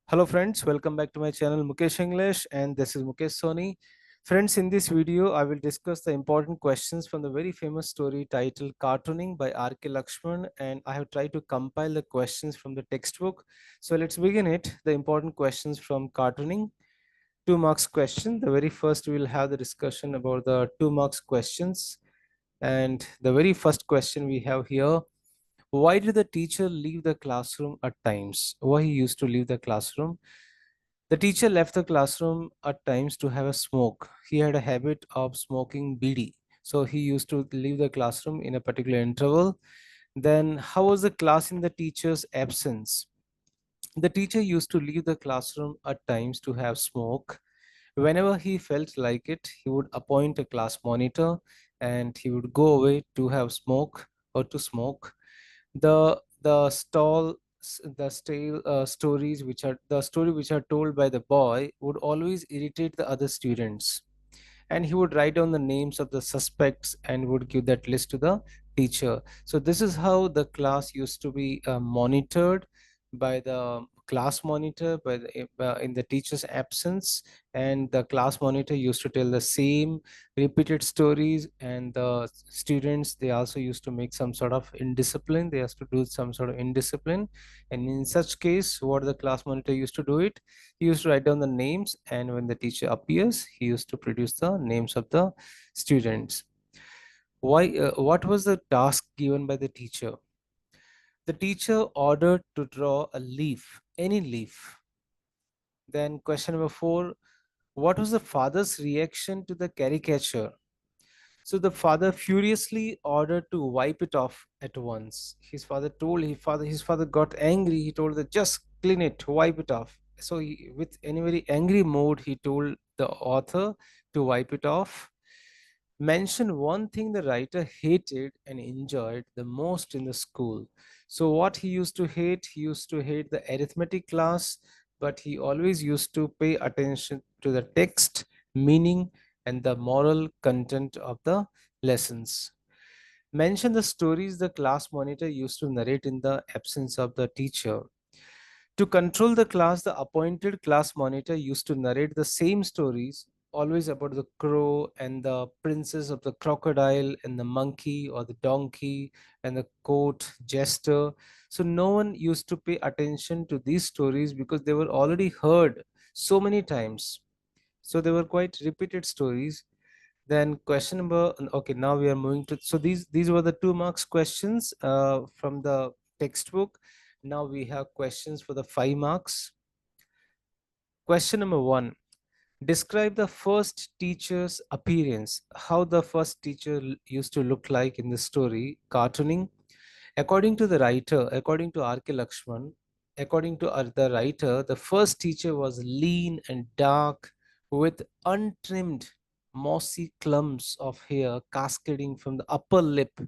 Hello friends, welcome back to my channel Mukesh English, and this is Mukesh Soni. Friends, in this video I will discuss the important questions from the very famous story titled Cartooning by R.K. Laxman, and I have tried to compile the questions from the textbook. So let's begin it. The important questions from Cartooning. 2 marks question. The very first we will have the discussion about the 2 marks questions. And the very first question we have here: why did the teacher leave the classroom at times? Why he used to leave the classroom? The teacher left the classroom at times to have a smoke. He had a habit of smoking bidi. So he used to leave the classroom in a particular interval. Then, how was the class in the teacher's absence? The teacher used to leave the classroom at times to have smoke. Whenever he felt like it, he would appoint a class monitor and he would go away to have smoke or to smoke. The stale stories which are the story which are told by the boy would always irritate the other students, and he would write down the names of the suspects and would give that list to the teacher. So this is how the class used to be monitored by the class monitor in the teacher's absence, and the class monitor used to tell the same repeated stories, and the students, they also used to make some sort of indiscipline. They used to do some sort of indiscipline, and in such case what the class monitor used to do it, he used to write down the names, and when the teacher appears, he used to produce the names of the students. What was the task given by the teacher? The teacher ordered to draw a leaf, any leaf. Then question number 4: what was the father's reaction to the caricature? So the father furiously ordered to wipe it off at once. His father got angry. He told that just clean it, wipe it off. So with any very angry mood, he told the author to wipe it off. Mention one thing the writer hated and enjoyed the most in the school. So what he used to hate? He used to hate the arithmetic class, but he always used to pay attention to the text, meaning, and the moral content of the lessons. Mention the stories the class monitor used to narrate in the absence of the teacher. To control the class, the appointed class monitor used to narrate the same stories, always about the crow and the princess of the crocodile and the monkey or the donkey and the court jester. So no one used to pay attention to these stories because they were already heard so many times. So they were quite repeated stories. Then question number, okay, now we are moving to, so these were the 2 marks questions from the textbook. Now we have questions for the 5 marks. Question number 1: describe the first teacher's appearance. How the first teacher used to look like in the story Cartooning. According to the writer, according to R.K. Laxman, according to the writer, the first teacher was lean and dark with untrimmed mossy clumps of hair cascading from the upper lip.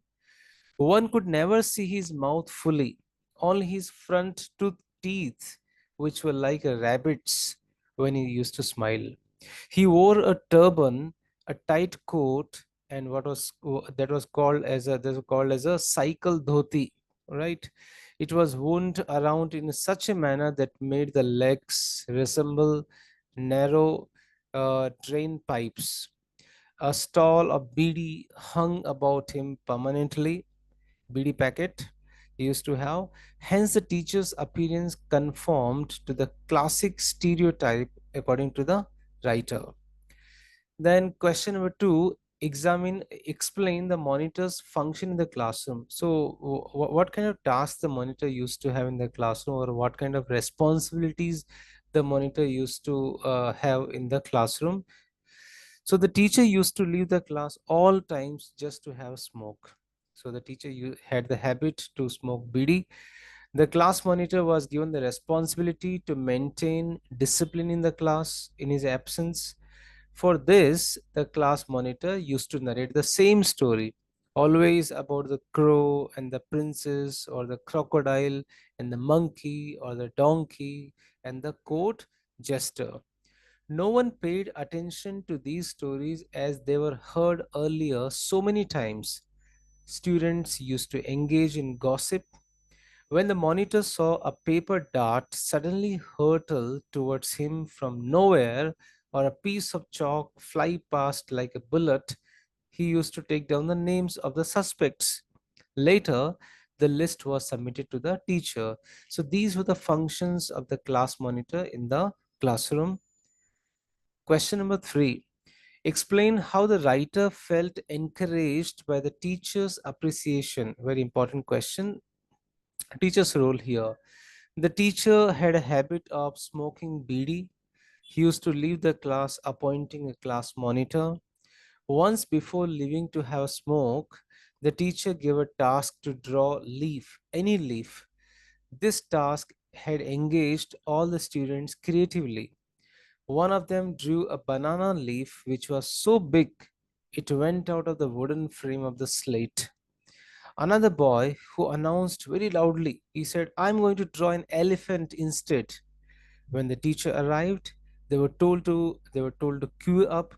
One could never see his mouth fully, only his front teeth, which were like a rabbit's when he used to smile. He wore a turban, a tight coat, and what was that was called as a cycle dhoti, right? It was wound around in such a manner that made the legs resemble narrow drain pipes. A stall of beedi hung about him permanently, beedi packet he used to have. Hence, the teacher's appearance conformed to the classic stereotype according to the writer. Then question number 2: explain the monitor's function in the classroom. So what kind of tasks the monitor used to have in the classroom, or what kind of responsibilities the monitor used to have in the classroom? So the teacher used to leave the class all times just to have smoke. So the teacher had the habit to smoke bidi. The class monitor was given the responsibility to maintain discipline in the class in his absence. For this, the class monitor used to narrate the same story, always about the crow and the princess, or the crocodile and the monkey, or the donkey and the court jester. No one paid attention to these stories as they were heard earlier so many times. Students used to engage in gossip, When the monitor saw a paper dart suddenly hurtle towards him from nowhere, or a piece of chalk fly past like a bullet, he used to take down the names of the suspects. Later, the list was submitted to the teacher. So these were the functions of the class monitor in the classroom. Question number 3. Explain how the writer felt encouraged by the teacher's appreciation. Very important question. Teacher's role here. The teacher had a habit of smoking bidi. He used to leave the class appointing a class monitor. Once before leaving to have a smoke, the teacher gave a task to draw leaf, any leaf. This task had engaged all the students creatively. One of them drew a banana leaf which was so big it went out of the wooden frame of the slate. Another boy who announced very loudly, he said, I'm going to draw an elephant instead. When the teacher arrived, they were told to queue up,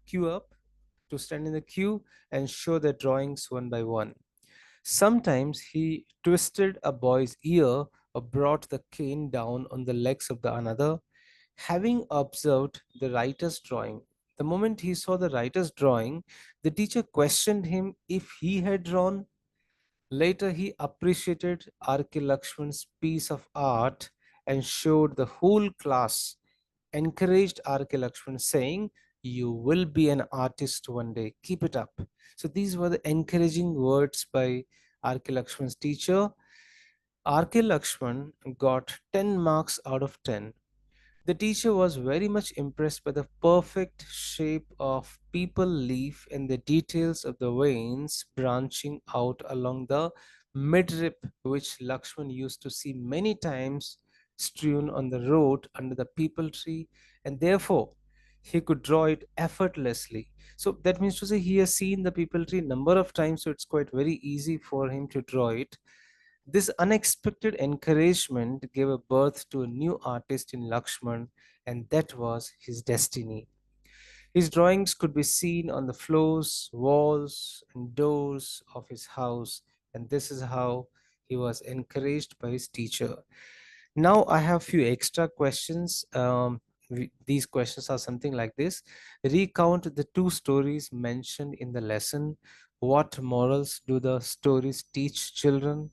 to stand in the queue and show their drawings one by one. Sometimes he twisted a boy's ear or brought the cane down on the legs of the another, having observed the writer's drawing. The moment he saw the writer's drawing, the teacher questioned him if he had drawn. Later, he appreciated R.K. Lakshman's piece of art and showed the whole class, encouraged R.K. Lakshman, saying, "You will be an artist one day. Keep it up." So these were the encouraging words by R.K. Lakshman's teacher. R.K. Lakshman got 10 marks out of 10. The teacher was very much impressed by the perfect shape of people leaf and the details of the veins branching out along the midrib, which Lakshman used to see many times strewn on the road under the people tree, and therefore he could draw it effortlessly. So that means to say he has seen the people tree number of times, so it's quite very easy for him to draw it. This unexpected encouragement gave a birth to a new artist in Lakshman, and that was his destiny. His drawings could be seen on the floors, walls, and doors of his house, and this is how he was encouraged by his teacher. Now, I have few extra questions. These questions are something like this. Recount the two stories mentioned in the lesson. What morals do the stories teach children?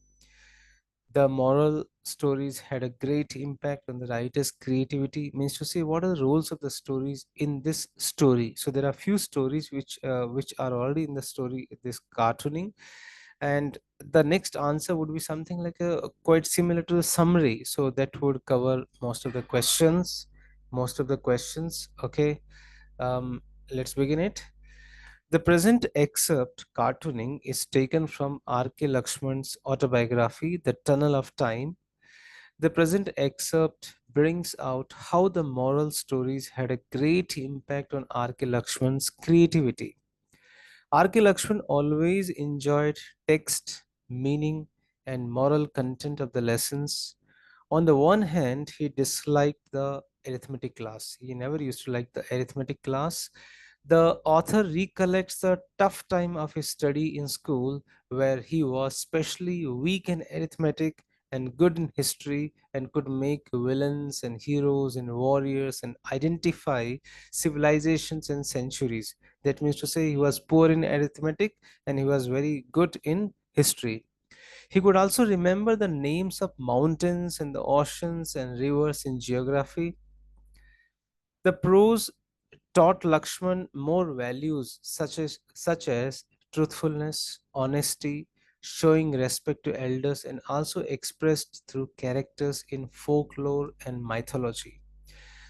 The moral stories had a great impact on the writer's creativity. Means to say, what are the roles of the stories in this story? So there are few stories which are already in the story, this cartooning, and the next answer would be something like a quite similar to the summary, so that would cover most of the questions. Okay. Let's begin it. The present excerpt, Cartooning, is taken from R.K. Lakshman's autobiography, The Tunnel of Time. The present excerpt brings out how the moral stories had a great impact on R.K. Lakshman's creativity. R.K. Lakshman always enjoyed text, meaning, and moral content of the lessons. On the one hand, he disliked the arithmetic class. He never used to like the arithmetic class. The author recollects the tough time of his study in school, where he was especially weak in arithmetic and good in history, and could make villains and heroes and warriors and identify civilizations and centuries. That means to say he was poor in arithmetic and he was very good in history. He could also remember the names of mountains and the oceans and rivers in geography. The prose taught Lakshman more values such as truthfulness, honesty, showing respect to elders, and also expressed through characters in folklore and mythology.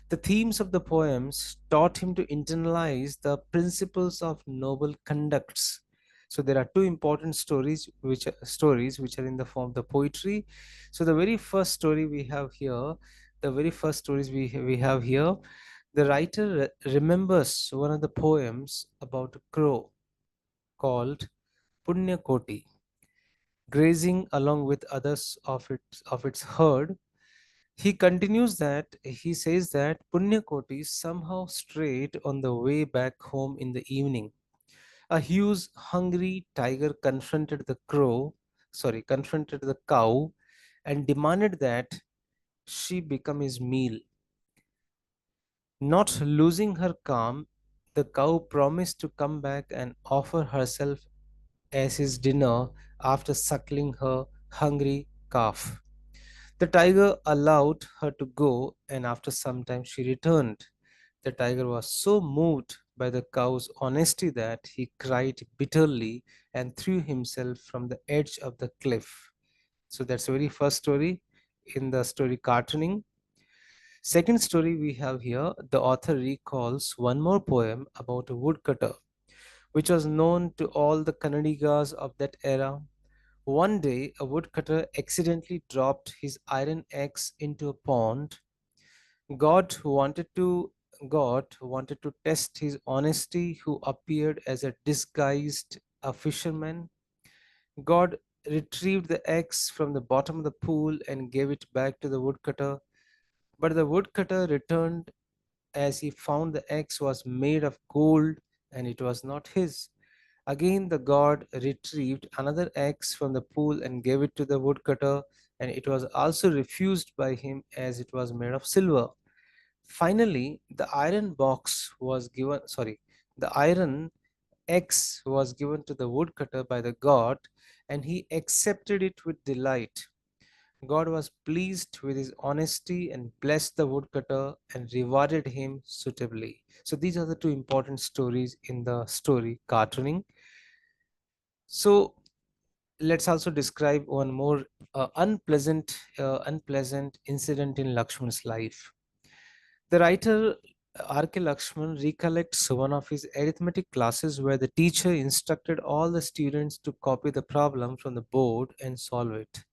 The themes of the poems taught him to internalize the principles of noble conducts. So there are two important stories which are in the form of the poetry. So the very first story we have here, the very first stories we have here, the writer remembers one of the poems about a crow called Punyakoti, grazing along with others of its herd. He continues that he says that Punyakoti somehow strayed on the way back home in the evening. A huge, hungry tiger confronted the cow and demanded that she become his meal. Not losing her calm, the cow promised to come back and offer herself as his dinner after suckling her hungry calf. The tiger allowed her to go, and after some time she returned. The tiger was so moved by the cow's honesty that he cried bitterly and threw himself from the edge of the cliff. So that's the very first story in the story Cartooning. Second story we have here, the author recalls one more poem about a woodcutter, which was known to all the Kannadigas of that era. One day, a woodcutter accidentally dropped his iron axe into a pond. God wanted to God wanted to test his honesty, who appeared as a disguised a fisherman. God retrieved the axe from the bottom of the pool and gave it back to the woodcutter. But the woodcutter returned as he found the axe was made of gold and it was not his. Again, the god retrieved another axe from the pool and gave it to the woodcutter, and it was also refused by him as it was made of silver. Finally, the iron axe was given to the woodcutter by the god, and he accepted it with delight. God was pleased with his honesty and blessed the woodcutter and rewarded him suitably. So these are the two important stories in the story Cartooning. So let's also describe one more unpleasant incident in Lakshman's life. The writer R.K. Laxman recollects one of his arithmetic classes where the teacher instructed all the students to copy the problem from the board and solve it.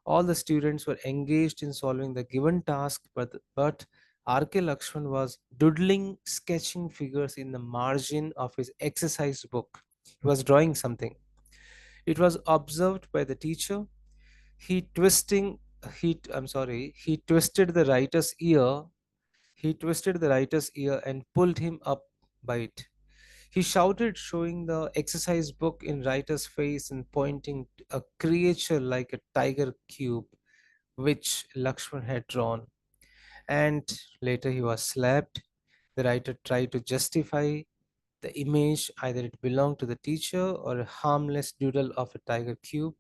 All the students were engaged in solving the given task, but R.K. Laxman was doodling, sketching figures in the margin of his exercise book. He was drawing something. It was observed by the teacher. He twisting he I'm sorry, he twisted the writer's ear and pulled him up by it. He shouted, showing the exercise book in writer's face and pointing to a creature like a tiger cube, which Lakshman had drawn. And later he was slapped. The writer tried to justify the image, either it belonged to the teacher or a harmless doodle of a tiger cube.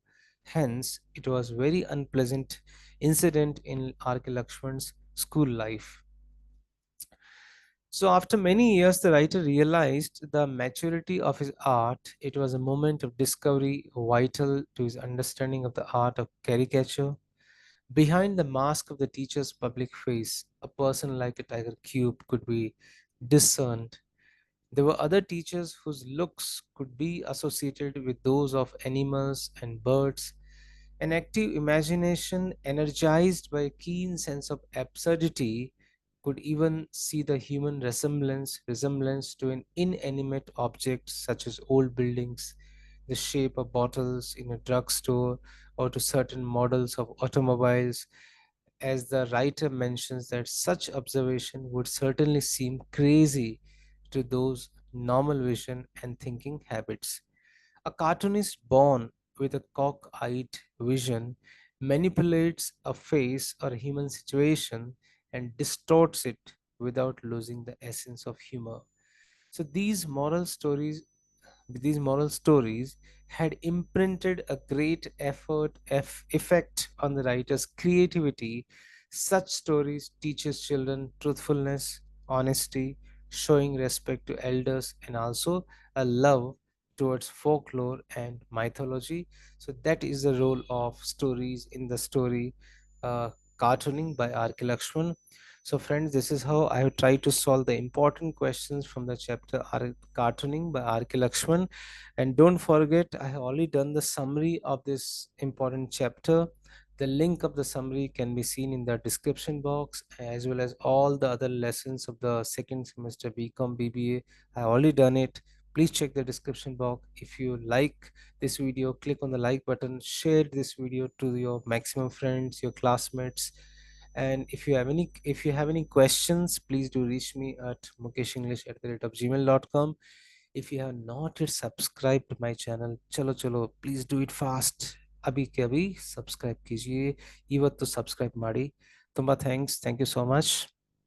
Hence, it was very unpleasant incident in R.K. Lakshman's school life. So after many years, the writer realized the maturity of his art. It was a moment of discovery vital to his understanding of the art of caricature. Behind the mask of the teacher's public face, a person like a tiger cube could be discerned. There were other teachers whose looks could be associated with those of animals and birds. An active imagination, energized by a keen sense of absurdity, could even see the human resemblance to an inanimate object such as old buildings, the shape of bottles in a drugstore, or to certain models of automobiles. As the writer mentions that such observation would certainly seem crazy to those normal vision and thinking habits. A cartoonist born with a cock-eyed vision manipulates a face or human situation and distorts it without losing the essence of humor. So these moral stories had imprinted a great effect on the writer's creativity. Such stories teaches children truthfulness, honesty, showing respect to elders, and also a love towards folklore and mythology. So that is the role of stories in the story uh, Cartooning by R.K. Lakshman. So friends, this is how I have tried to solve the important questions from the chapter Cartooning by R.K. Lakshman. And don't forget, I have already done the summary of this important chapter. The link of the summary can be seen in the description box, as well as all the other lessons of the second semester BCom BBA. I have already done it. Please check the description box. If you like this video, click on the like button, share this video to your maximum friends, your classmates. And if you have any questions, please do reach me at mukeshenglish@gmail.com. If you have not yet subscribed to my channel, chalo chalo, please do it fast. अभी के अभी subscribe कीजिए, ಇವತ್ತು subscribe ಮಾಡಿ. ತುಂಬಾ thanks. Thank you so much.